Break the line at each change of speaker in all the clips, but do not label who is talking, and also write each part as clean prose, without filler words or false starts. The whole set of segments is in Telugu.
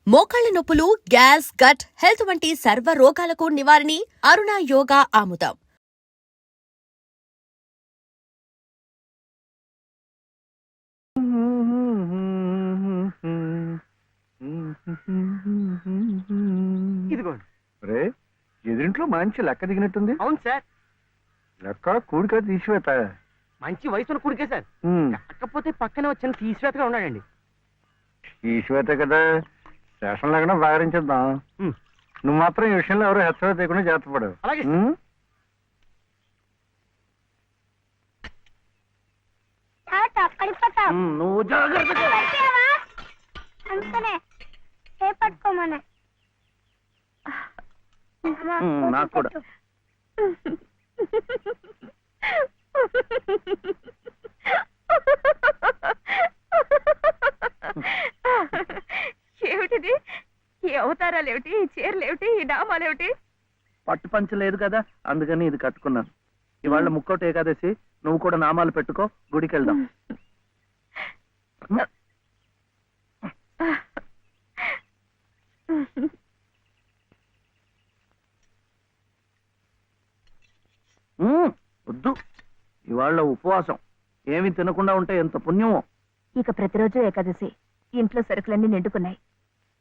మోకాళ్ల నొప్పులు, గ్యాస్, గట్ హెల్త్ వంటి సర్వ రోగాలకు నివారణి అరుణ యోగా ఆముదం.
ఇదిగోండి.
రే, ఎదురింట్లో మంచి లెక్క దిగినట్టుంది.
అవును సార్,
లెక్క కూడిక తీసివేత.
మంచి వయసున్న కొడుకే సార్. కాకపోతే పక్కనే వచ్చిన తీసివేతగా ఉన్నాడండి.
తీసివేత కదా, శేషం లేకుండా వ్యవహరించేద్దాం. నువ్వు మాత్రం ఈ విషయంలో ఎవరు హెచ్చరిక లేకుండా జాగ్రత్త పడు.
అలాగే.
నువ్వు జాగ్రత్త.
పట్టుకోమనే
నాకు కూడా.
ఏమిటిది? ఈ అవతారాలేమిటి, ఈ చీరలేమిటి, ఈ నామాలేమిటి?
పట్టు పంచ లేదు కదా, అందుకని ఇది కట్టుకున్నాను. ఇవాళ ముక్కోటి ఏకాదశి, నువ్వు కూడా నామాలు పెట్టుకో, గుడికి వెళ్దాం. వద్దు, ఇవాళ ఉపవాసం. ఏమి తినకుండా ఉంటే ఎంత పుణ్యమో.
ఇక ప్రతిరోజు ఏకాదశి, ఇంట్లో సరుకులన్నీ నిండుకున్నాయి.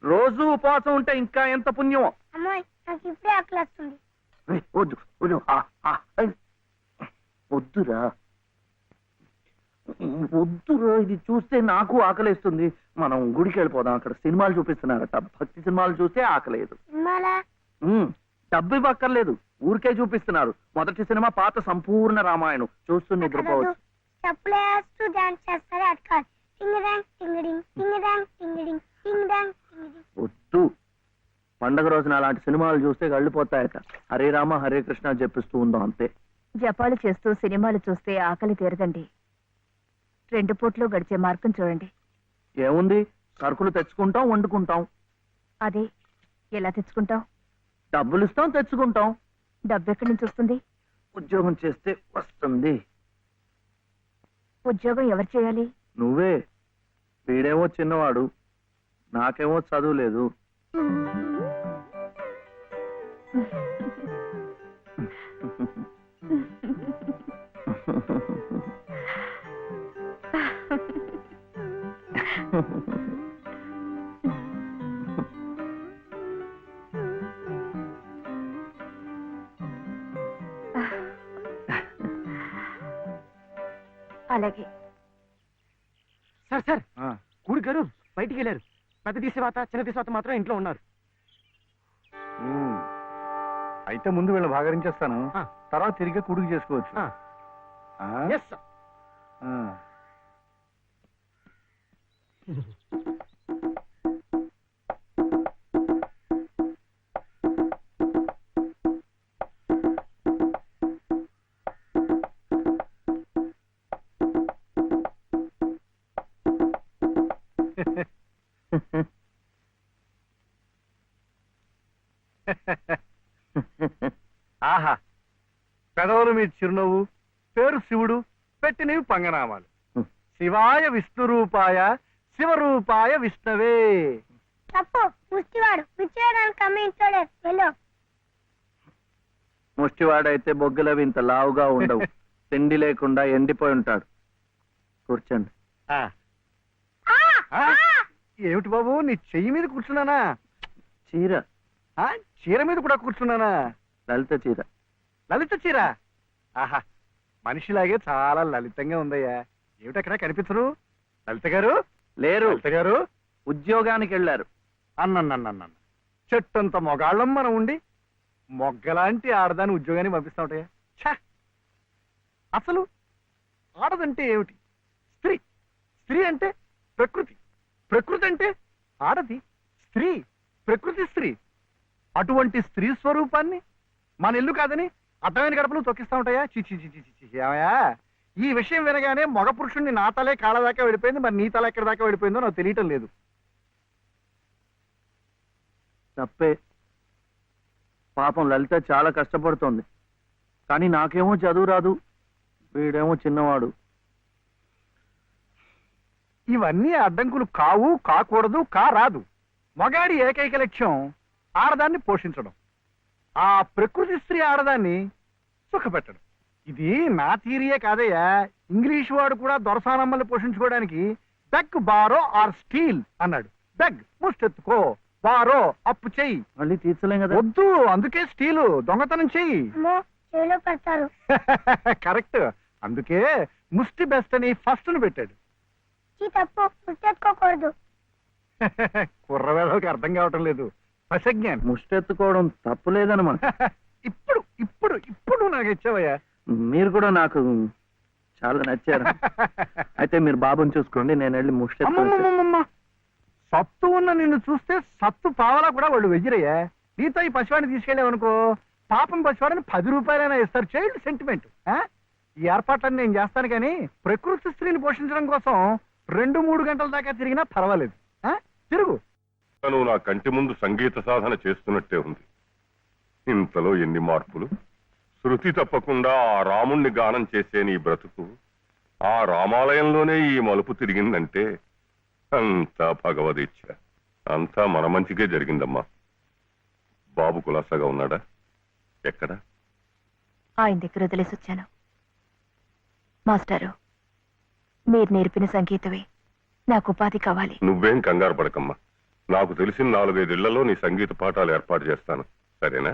రోజు ఉపవాసం ఉంటే ఇంకా ఎంత పుణ్యమో.
అమ్మాయి, నాకు ఇప్పుడే ఆకలి వస్తుంది.
వద్దు వద్దు, వద్దురా వద్దురా, ఇది చూస్తే నాకు ఆకలేస్తుంది. మనం గుడికి వెళ్ళిపోదాం, అక్కడ సినిమాలు చూపిస్తున్నారట. భక్తి సినిమాలు చూస్తే ఆకలేదు. డబ్బు ఇవ్వక్కర్లేదు, ఊరికే చూపిస్తున్నారు. మొదటి సినిమా పాత సంపూర్ణ రామాయణం చూస్తూ నిద్రపోవచ్చు. వద్దు, పండగ రోజున అలాంటి సినిమాలు చూస్తే గళ్ళిపోతాయట. హరే రామ హరే కృష్ణ చెప్పిస్తూ ఉందాం అంతే.
జపాలు చేస్తూ సినిమాలు చూస్తే ఆకలి తీరదండి. 2 పూట్లు గడిచే మార్గం చూడండి.
ఏముంది, సరుకులు తెచ్చుకుంటాం, వండుకుంటాం.
అదే, ఎలా తెచ్చుకుంటాం?
డబ్బులు ఇస్తాం, తెచ్చుకుంటాం.
డబ్బు ఎక్కడి నుంచి వస్తుంది?
ఉద్యోగం చేస్తే వస్తుంది.
ఉద్యోగం ఎవరు చేయాలి?
నువ్వే. వీడేమో చిన్నవాడు, నాకేమో చదువు లేదు.
అలాగే
సార్ సార్, కూడి గారు బయటికి వెళ్ళారు. పెద్ద తీసేవాత చిన్న తీసేవాత మాత్రం ఇంట్లో ఉన్నారు.
అయితే ముందు వీళ్ళని భాగరించేస్తాను, తర్వాత తిరిగి కుడుకు చేసుకోవచ్చు.
Yes, sir.
ఆహా, పెదవులు మీ చిరునవ్వు, పేరు శివుడు, పెట్టినవి పంగనామాలు. శివాయ విష్ణురూపాయ శివరూపాయ విష్ణవే.
తప్పు, ముష్టివాడు
ముష్టివాడైతే బొగ్గులవి ఇంత లావుగా ఉండవు. తిండి లేకుండా ఎండిపోయి ఉంటాడు. కూర్చోండి. ఏమిటి బాబు, నీ చెయ్యి మీద కూర్చున్నానా? చీర. చీర మీద కూడా కూర్చున్నానా? లలిత చీర. లలిత చీర? ఆహా, మనిషిలాగే చాలా లలితంగా ఉందయ్యా. ఏమిటక్కడ కనిపించరు? లలిత గారు లేరు. లలిత గారు ఉద్యోగానికి వెళ్ళారు. అన్న చెట్టంత మొగాళ్ళం మనం ఉండి మొగ్గలాంటి ఆడదాన్ని ఉద్యోగానికి పంపిస్తా ఉంటాయా? ఛా, అసలు ఆడదంటే ఏమిటి? స్త్రీ. స్త్రీ అంటే ప్రకృతి. ప్రకృతి అంటే ఆడది. స్త్రీ, ప్రకృతి స్త్రీ. అటువంటి స్త్రీ స్వరూపాన్ని మన ఇల్లు కాదని అడ్డమైన గడపలు తొక్కిస్తా ఉంటాయా? ఏమయ్యా, ఈ విషయం వినగానే మగ పురుషుణ్ణి నా తలే కాళ్ళ దాకా వెళ్ళిపోయింది. మరి నీ తల ఎక్కడి దాకా వెళ్ళిపోయిందో నాకు తెలియటం లేదు. తప్పే. పాపం లలిత చాలా కష్టపడుతోంది. కానీ నాకేమో చదువు రాదు, వీడేమో చిన్నవాడు. ఇవన్నీ అడ్డంకులు కావు, కాకూడదు, రాదు. మగాడి ఏకైక లక్ష్యం ఆడదాన్ని పోషించడం, ఆ ప్రకృతి స్త్రీ ఆడదాన్ని సుఖపెట్టడం. ఇది నా థియరీయే కాదయ్యా, ఇంగ్లీష్ వాడు కూడా దొరసానమ్మల్ని పోషించుకోవడానికి బెగ్ బారో ఆర్ స్టీల్ అన్నాడు. బెగ్ ముష్టెత్తుకో, బారో అప్పు చెయ్యి.
మళ్ళీ తీర్చలేం కదా.
వద్దు, అందుకే స్టీలు దొంగతనం చెయ్యి.
పెడతారు.
కరెక్ట్, అందుకే ముష్టి బెస్ట్ అని ఫస్ట్ ను పెట్టాడు.
తప్పు, ముట్టెత్తుకోకూడదు.
కుర్రవేదకి అర్థం కావటం లేదు. పసజ్ఞానం.
ముష్టెత్తుకోవడం తప్పులేదనమాట.
ఇప్పుడు ఇప్పుడు ఇప్పుడు నాకు ఇచ్చావయ్యా.
మీరు కూడా నాకు చాలా నచ్చారు. అయితే మీరు బాబుని చూసుకోండి, నేను వెళ్ళి ముష్టెత్తు.
అమ్మమ్మమ్మమ్మ, సత్తు ఉన్న నిన్ను చూస్తే సత్తు పావలా కూడా వాళ్ళు వెయ్యరయ్యా. నీతో ఈ పసివాడిని తీసుకెళ్ళావనుకో, పాపం పసివాడిని 10 రూపాయలైనా ఇస్తారు. Child sentiment. ఈ ఏర్పాట్లన్నీ నేను చేస్తాను, కానీ ప్రకృతి స్త్రీని పోషించడం కోసం 2-3 గంటల దాకా తిరిగినా పర్వాలేదు. తిరుగు.
నువ్వు నా కంటి ముందు సంగీత సాధన చేస్తున్నట్టే ఉంది. ఇంతలో ఎన్ని మార్పులు! శృతి తప్పకుండా ఆ రాముణ్ణి గానం చేసే నీ బ్రతుకు ఆ రామాలయంలోనే ఈ మలుపు తిరిగిందంటే అంతా భగవదీచ్ఛ. అంతా మన మంచికే జరిగిందమ్మా. బాబు కులాసాగా ఉన్నాడా? ఎక్కడా?
ఆయన దగ్గర వదిలేసి వచ్చాను. మాస్టారు, మీరు నేర్పిన సంగీతమే నాకు ఉపాధి కావాలి.
నువ్వేం కంగారు పడకమ్మా. నాకు తెలిసిన 4-5 ఇళ్లలో నీ సంగీత పాఠాలు ఏర్పాటు చేస్తాను, సరేనా?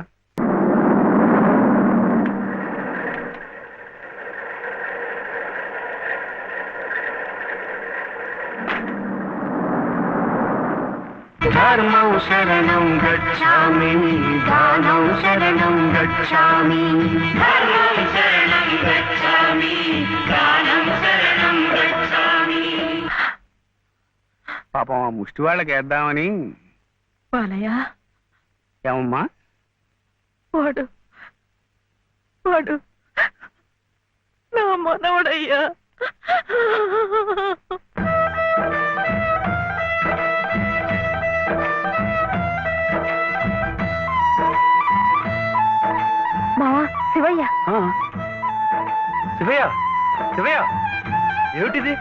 ధర్మం శరణం గచ్ఛామి, దానం శరణం గచ్ఛామి, ధర్మం శరణం గచ్ఛామి, దానం శరణం గచ్ఛామి.
పాపం ఆ ముష్టి వాళ్ళకి వేద్దామని.
బాలయ్య,
ఏమమ్మా?
వాడు వాడు నా మనవడయ్యా.
మావా, శివయ్య.
శివయ్య, శివయ్య, ఏమిటిది?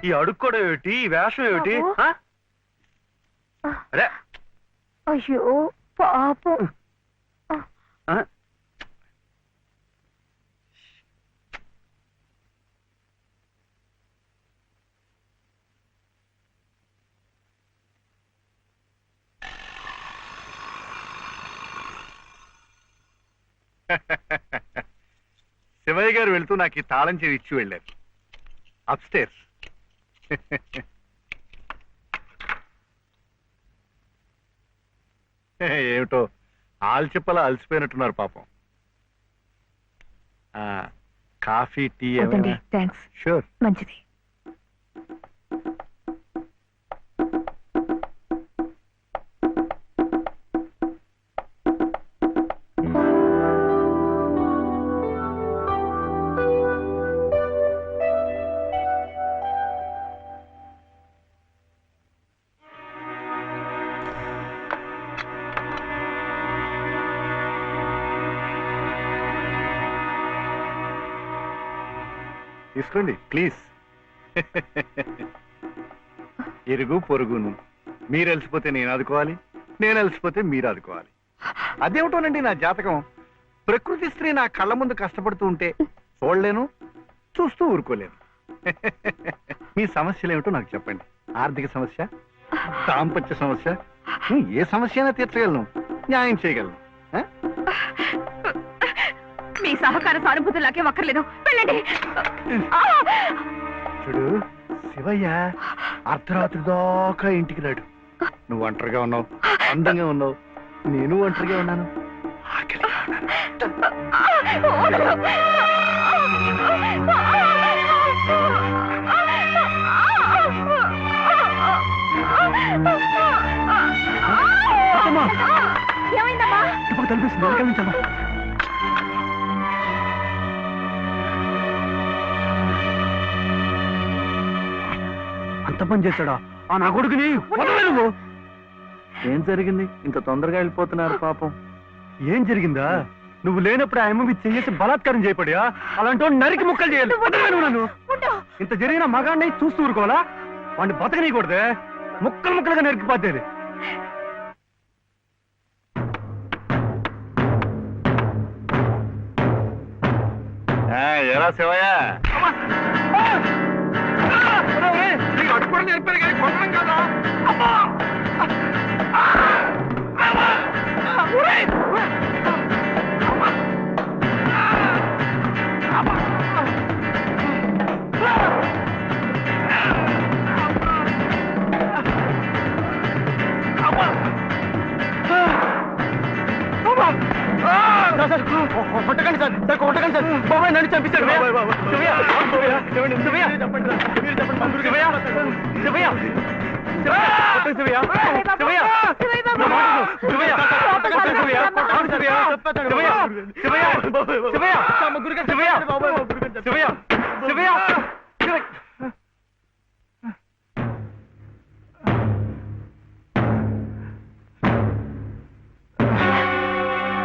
ఈ అడుక్కోవడం ఏమిటి? ఈ వేషం ఏమిటి? అరే,
అయ్యో పాపం.
శివయ్య గారు వెళ్తూ నాకు ఈ తాళం చెవి ఇచ్చి వెళ్ళారు. అప్స్టేర్స్. ఏమిటో ఆల్చిప్పలా అలసిపోయినట్టున్నారు పాపం. కాఫీ, టీ ఏమైనా?
థ్యాంక్స్.
షూర్.
మంచిది.
తీసుకోండి ప్లీజ్. ఇరుగు పొరుగును. మీరు అలసిపోతే నేను ఆదుకోవాలి, నేను అలసిపోతే మీరు ఆదుకోవాలి. అదేమిటోనండి నా జాతకం. ప్రకృతి స్త్రీ నా కళ్ళ ముందు కష్టపడుతూ ఉంటే చూడలేను, చూస్తూ ఊరుకోలేను. మీ సమస్యలు ఏమిటో నాకు చెప్పండి. ఆర్థిక సమస్య, దాంపత్య సమస్య, ఏ సమస్య అయినా తీర్చగలను, న్యాయం చేయగలను.
మీ సహకార సానుభూతులు నాకేం అక్కర్లేదు. వెళ్ళండి.
చూడు శివయ్య అర్ధరాత్రి దాకా ఇంటికి రాడు. నువ్వు ఒంటరిగా ఉన్నావు, అందంగా ఉన్నావు, నేను ఒంటరిగా ఉన్నాను, ఆకలిగా
ఏమైందమ్మా?
తలిపేసింది. వెనకాల నుంచి అమ్మా. అంత పని చేశాడా ఆ నా కొడుకుని? వదలలేవు.
ఏం జరిగింది? ఇంత తొందరగా వెళ్ళిపోతున్నారు పాపం.
ఏం జరిగిందా? నువ్వు లేనప్పుడు ఆ అమ్మ మీద చేసి బలాత్కారం చేయబడియా? అలాంటి నరికి ముక్కలు చేయాలి. వదలలేను. నన్ను ఇంత జరిగిన మగాడిని చూస్తూ ఊరుకోవాలా? వాడిని బతకనీయకూడదే, ముక్కలు ముక్కలుగా నరికిపోతేది. ఎరా శివయ్య నీకు అడుగు నేర్పారు కానీ కొట్టడం కదా
కొట్టకండి సార్ సార్ కొట్టకండి సార్ బాబాయ్ నన్ను చంపిస్తాడు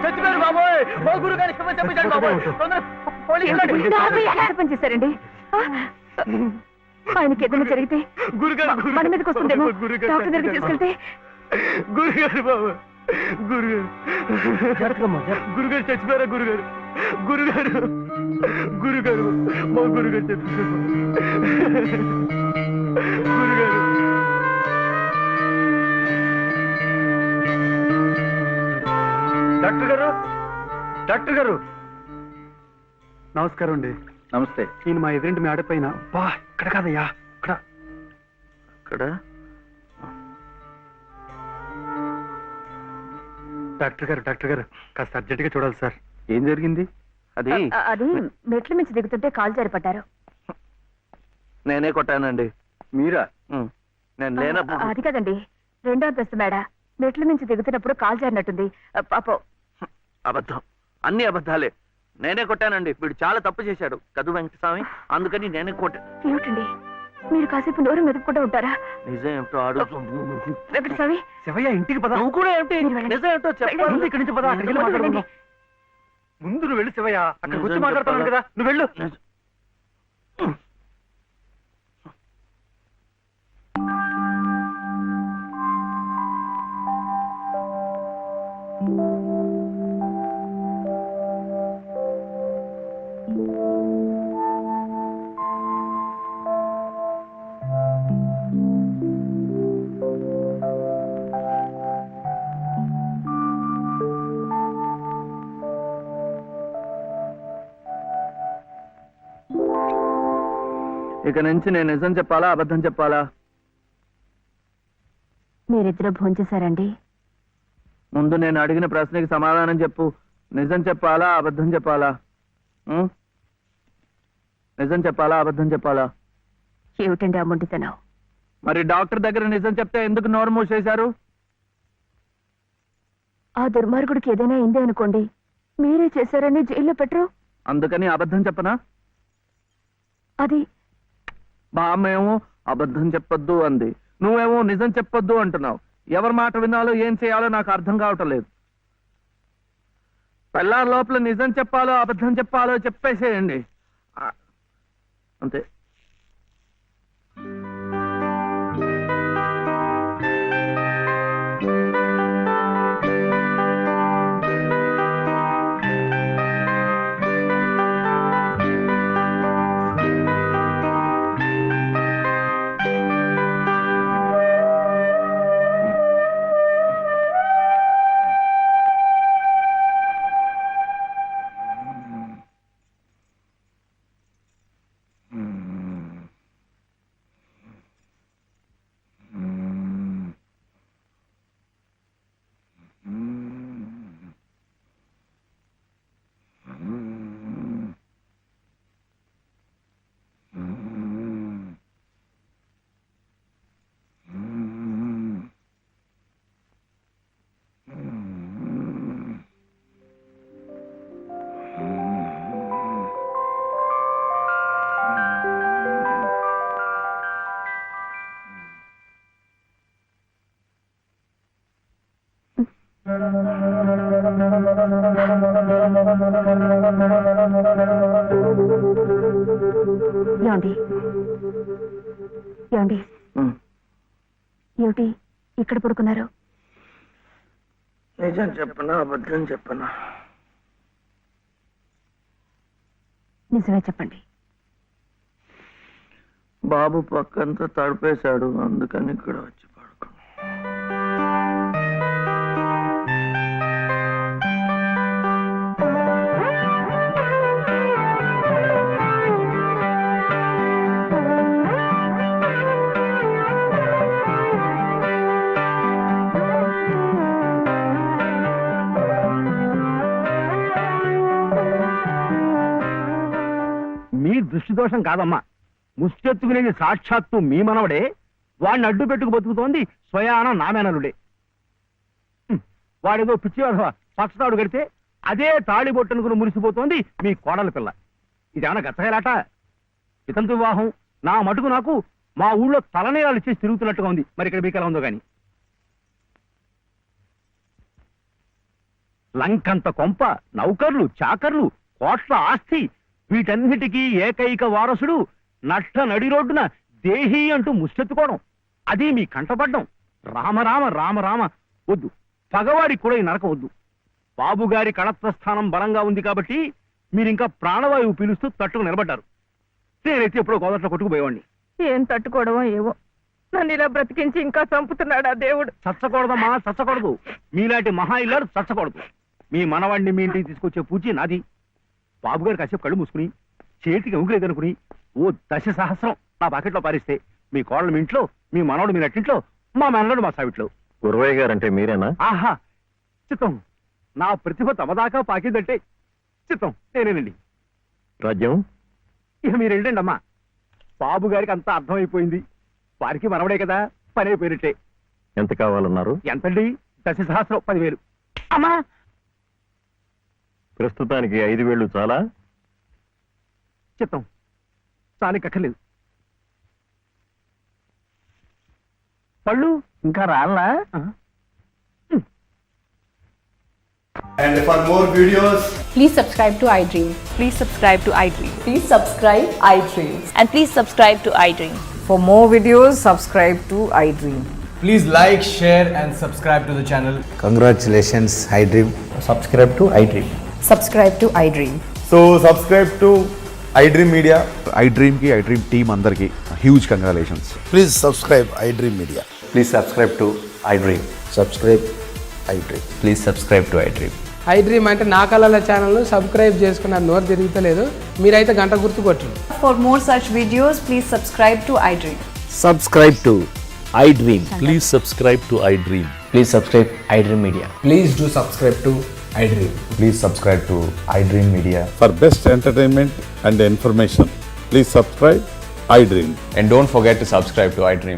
చచ్చిపోయారు బాబోయ్ మా గురుగారు చంపించాడు బాబోయ్
పని చేశారండి ఆయనకి ఏదైనా జరిగితే మన మీదకి వస్తుందేమో డాక్టర్ దగ్గరికి తీసుకెళ్తే
గురుగారు బాబు గురుగారు గురుగారు చచ్చిపోయారా గురుగారు గురుగారు గురుగారు మా గురుగారు చచ్చిపోయారు గురుగారు
డాక్టర్ గారు డాక్టర్ గారు
నమస్కారం అండి
నమస్తే
నేను మా ఎదురింటి మేడ పైన బా ఇక్కడ కాదయ్యా ఇక్కడ
ఇక్కడ
డాక్టర్ గారు కాస్త అర్జెంట్గా చూడాలి సార్
ఏం జరిగింది అది
అది మెట్ల మించి దిగుతుంటే కాలు జారిపడ్డారు
నేనే కొట్టానండి మీరా నేను లేనప్పుడు
అది కదండి రెండో అంతస్తు మేడ మెట్ల మించి దిగుతున్నప్పుడు కాలు జారినట్టుంది పాపం
అబద్ధం అన్ని అబద్ధాలే నేనే కొట్టానండి వీడు చాలా తప్పు చేశాడు కదు వెంకటస్వామి అందుకని నేనే కొట్టా
ఏమిటండి మీరు కాసేపు నోరు మెదుపుకుంటూ ఉంటారా
నిజం ఏమిటో అడుగు
వెంకటస్వామి
శివయ్య ఇంటికి పద
నువ్వు కూడా ఏమిటి
మీరు వెళ్ళండి.
నిజం ఏమిటో చెప్పాలి
ముందు ఇక్కడి నుంచి పద అక్కడికి వెళ్ళి మాట్లాడుకుందాం ముందు నువ్వు వెళ్ళు శివయ్య అక్కడికి వచ్చి మాట్లాడుతున్నాను కదా నువ్వు వెళ్ళు
ఇక నుంచి నేను నిజం చెప్పాలా అబద్ధం చెప్పాలా
మీరిద్దరూ భోంచేశారండి
ముందు నేను అడిగిన ప్రశ్నకి సమాధానం చెప్పు నిజం చెప్పాలా అబద్ధం చెప్పాలా ఉం? నిజం చెప్పాలా అబద్ధం చెప్పాలా
ఏమిటండి ఆ మొండితనం
మరి డాక్టర్ దగ్గర నిజం చెప్తే ఎందుకు నోరు మూసేశారు
ఆ దుర్మార్గుడికి ఏదైనా అయిందే అనుకోండి మీరే చేశారని జైల్లో పెట్టరు
అందుకని అబద్ధం చెప్పనా
అది
బామ్మేమో అబద్ధం చెప్పొద్దు అంది నువ్వేమో నిజం చెప్పొద్దు అంటున్నావు ఎవరి మాట వినాలో ఏం చేయాలో నాకు అర్థం కావటం లేదు పెళ్ళారి లోపల నిజం చెప్పాలో అబద్ధం చెప్పాలో చెప్పేసేయండి అంతే
ఏమండి ఏమండి ఏమిటి ఇక్కడ పడుకున్నారు
నిజం చెప్పనా అబద్ధం చెప్పనా
నిజమే చెప్పండి.
బాబు పక్కంతా తడిపేశాడు, అందుకని ఇక్కడ వచ్చి పడుకున్నా.
మీ దృష్టి దోషం కాదమ్మా, ముష్టెత్తుకునేది సాక్షాత్తు మీ మనవడే. వాడిని అడ్డు పెట్టుకు బతుకుతోంది స్వయాన నామేనలుడే. వాడేదో పిచ్చి పచ్చతాడు కడితే అదే తాళి బొట్టనుకుని మురిసిపోతోంది మీ కోడల పిల్ల. ఇదేమన్నా గచ్చగలాట? ఇతంతు వివాహం నా మటుకు నాకు మా ఊళ్ళో తలనేరాలు ఇచ్చేసి తిరుగుతున్నట్టుగా ఉంది. మరి ఇక్కడ మీకు ఎలా ఉందో గాని. లంకంత కొంప, నౌకర్లు, చాకర్లు, కోట్ల ఆస్తి, వీటన్నిటికీ ఏకైక వారసుడు నట్ట నడి రోడ్డున దేహి అంటూ ముష్టెత్తుకోవడం, అది మీ కంటపడ్డం. రామరామ రామరామ వద్దు. పగవాడికి కూడా ఈ నరకం వద్దు. బాబుగారి కళత్వస్థానం బలంగా ఉంది కాబట్టి మీరింకా ప్రాణవాయువు పీలుస్తూ తట్టుకు నిలబడ్డారు. నేనైతే ఎప్పుడో గోదట్లో కొట్టుకుపోయేవాడిని.
ఏం తట్టుకోవడమో ఏవో, నన్ను ఇలా బ్రతికించి ఇంకా చంపుతున్నాడు ఆ దేవుడు.
చచ్చకూడదమ్మా, చచ్చకూడదు. మీలాంటి మహా ఇల్లారు చచ్చకూడదు. మీ మనవాడిని మీ ఇంటికి తీసుకొచ్చే పూచి నాది. బాబుగారికి కాసేపు కళ్ళు మూసుకుని చేతికి ఉంగులేదనుకుని ఓ 10 సహస్రం నా పాకెట్లో పారిస్తే మీ కోడలు మీ ఇంట్లో, మీ మనవడు మీ నట్టింట్లో, మా మనవడు మా సావిట్లో.
గురవయ్య గారంటే మీరేనా?
ఆహా చిత్తం. నా ప్రతిభ తమదాకా పాకిందంటే చిత్తం నేనేనండి.
రాజ్యం
ఇక మీరు వెళ్ళండి అమ్మా. బాబు గారికి అంతా అర్థమైపోయింది. వారికి మనవడే కదా, పని అయిపోయినట్టే.
ఎంత కావాలన్నారు?
ఎంతండి? 10 సహస్రం, 10,000. అమ్మా
ప్రస్తుతానికి 5,000 చాలా?
చిత్తం చానికి అక్కర్లేదు. పళ్ళు
ఇంకా రాలా?
And for more videos,
Please subscribe to iDream.
Please subscribe to iDream.
Please subscribe iDream. And please subscribe to iDream.
For more videos, subscribe to iDream.
please like, share and subscribe to the channel.
Congratulations, iDream.
Subscribe to iDream.
Subscribe to iDream.
So subscribe to iDream Media.
iDream team అందరికి huge congratulations.
Please subscribe iDream Media.
Please subscribe to iDream.
Subscribe iDream.
Please subscribe to iDream.
iDream అంటే నా కళల ఛానల్ను సబ్స్క్రైబ్ చేసుకున్న నోరు తిరుగుతలేదు. మీరైతే గంట గుర్తు కొట్టండి.
For more such videos, please subscribe to iDream.
Subscribe to iDream. Please subscribe to iDream. Please subscribe iDream Media.
Please do subscribe to iDream.
Please subscribe to iDream Media.
For best entertainment and information, please subscribe iDream.
And don't forget to subscribe to iDream.